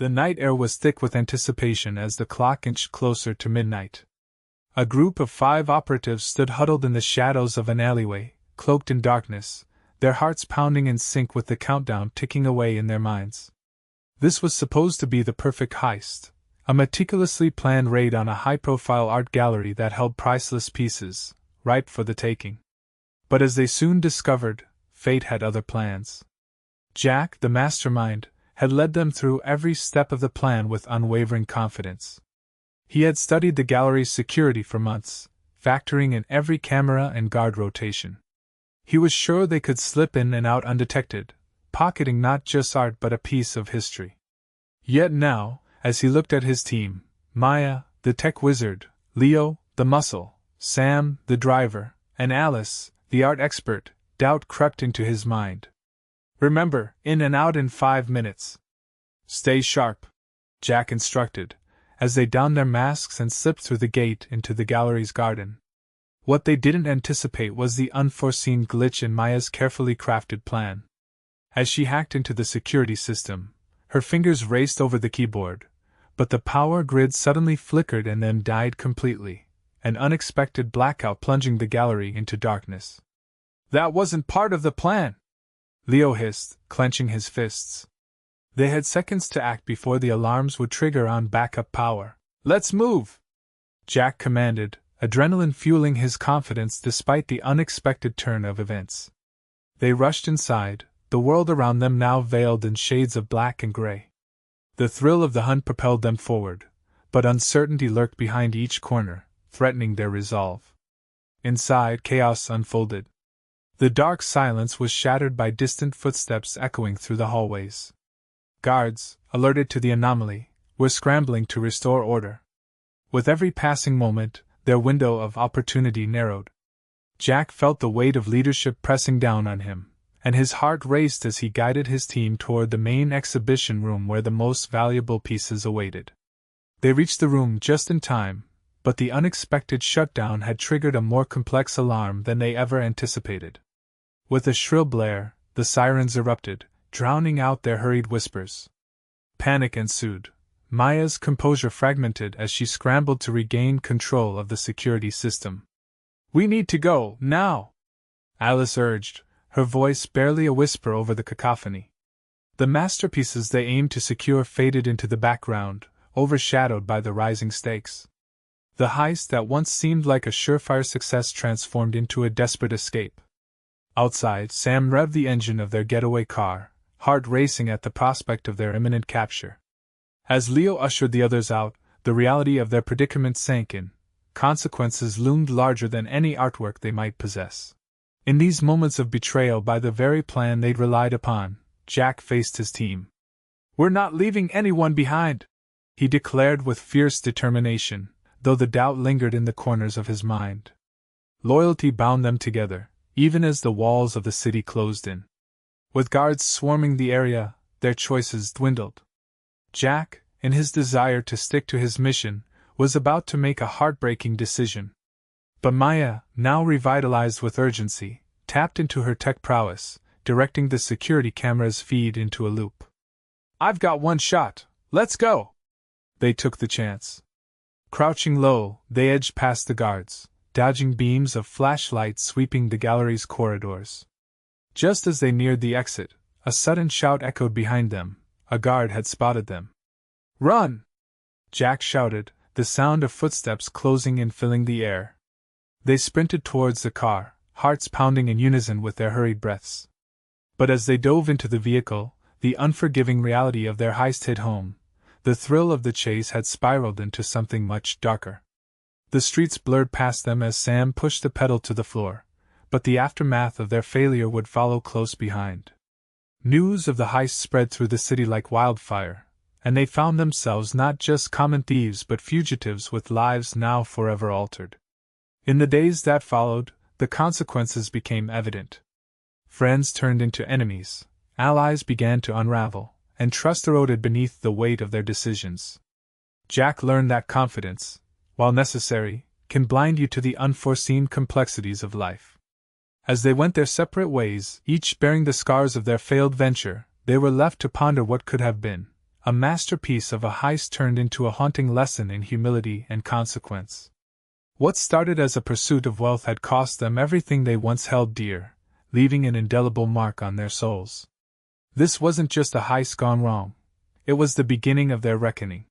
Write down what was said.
The night air was thick with anticipation as the clock inched closer to midnight. A group of 5 operatives stood huddled in the shadows of an alleyway, cloaked in darkness, their hearts pounding in sync with the countdown ticking away in their minds. This was supposed to be the perfect heist, a meticulously planned raid on a high-profile art gallery that held priceless pieces, ripe for the taking. But as they soon discovered, fate had other plans. Jack, the mastermind, had led them through every step of the plan with unwavering confidence. He had studied the gallery's security for months, factoring in every camera and guard rotation. He was sure they could slip in and out undetected, pocketing not just art but a piece of history. Yet now, as he looked at his team, Maya, the tech wizard, Leo, the muscle, Sam, the driver, and Alice, the art expert, doubt crept into his mind. "Remember, in and out in 5 minutes. Stay sharp," Jack instructed, as they donned their masks and slipped through the gate into the gallery's garden. What they didn't anticipate was the unforeseen glitch in Maya's carefully crafted plan. As she hacked into the security system, her fingers raced over the keyboard, but the power grid suddenly flickered and then died completely, an unexpected blackout plunging the gallery into darkness. "That wasn't part of the plan!" Leo hissed, clenching his fists. They had seconds to act before the alarms would trigger on backup power. "Let's move!" Jack commanded, adrenaline fueling his confidence despite the unexpected turn of events. They rushed inside, the world around them now veiled in shades of black and gray. The thrill of the hunt propelled them forward, but uncertainty lurked behind each corner, threatening their resolve. Inside, chaos unfolded. The dark silence was shattered by distant footsteps echoing through the hallways. Guards, alerted to the anomaly, were scrambling to restore order. With every passing moment, their window of opportunity narrowed. Jack felt the weight of leadership pressing down on him, and his heart raced as he guided his team toward the main exhibition room where the most valuable pieces awaited. They reached the room just in time, but the unexpected shutdown had triggered a more complex alarm than they ever anticipated. With a shrill blare, the sirens erupted, drowning out their hurried whispers. Panic ensued. Maya's composure fragmented as she scrambled to regain control of the security system. "We need to go, now!" Alice urged, her voice barely a whisper over the cacophony. The masterpieces they aimed to secure faded into the background, overshadowed by the rising stakes. The heist that once seemed like a surefire success transformed into a desperate escape. Outside, Sam revved the engine of their getaway car, heart racing at the prospect of their imminent capture. As Leo ushered the others out, the reality of their predicament sank in. Consequences loomed larger than any artwork they might possess. In these moments of betrayal by the very plan they'd relied upon, Jack faced his team. "We're not leaving anyone behind," he declared with fierce determination, though the doubt lingered in the corners of his mind. Loyalty bound them together, even as the walls of the city closed in. With guards swarming the area, their choices dwindled. Jack, in his desire to stick to his mission, was about to make a heartbreaking decision. But Maya, now revitalized with urgency, tapped into her tech prowess, directing the security camera's feed into a loop. "I've got one shot, let's go!" They took the chance. Crouching low, they edged past the guards, dodging beams of flashlight sweeping the gallery's corridors. Just as they neared the exit, a sudden shout echoed behind them. A guard had spotted them. "Run!" Jack shouted, the sound of footsteps closing in filling the air. They sprinted towards the car, hearts pounding in unison with their hurried breaths. But as they dove into the vehicle, the unforgiving reality of their heist hit home. The thrill of the chase had spiraled into something much darker. The streets blurred past them as Sam pushed the pedal to the floor, but the aftermath of their failure would follow close behind. News of the heist spread through the city like wildfire, and they found themselves not just common thieves but fugitives with lives now forever altered. In the days that followed, the consequences became evident. Friends turned into enemies, allies began to unravel, and trust eroded beneath the weight of their decisions. Jack learned that confidence, while necessary, can blind you to the unforeseen complexities of life. As they went their separate ways, each bearing the scars of their failed venture, they were left to ponder what could have been, A masterpiece of a heist turned into a haunting lesson in humility and consequence. What started as a pursuit of wealth had cost them everything they once held dear, leaving an indelible mark on their souls. This wasn't just a heist gone wrong. It was the beginning of their reckoning.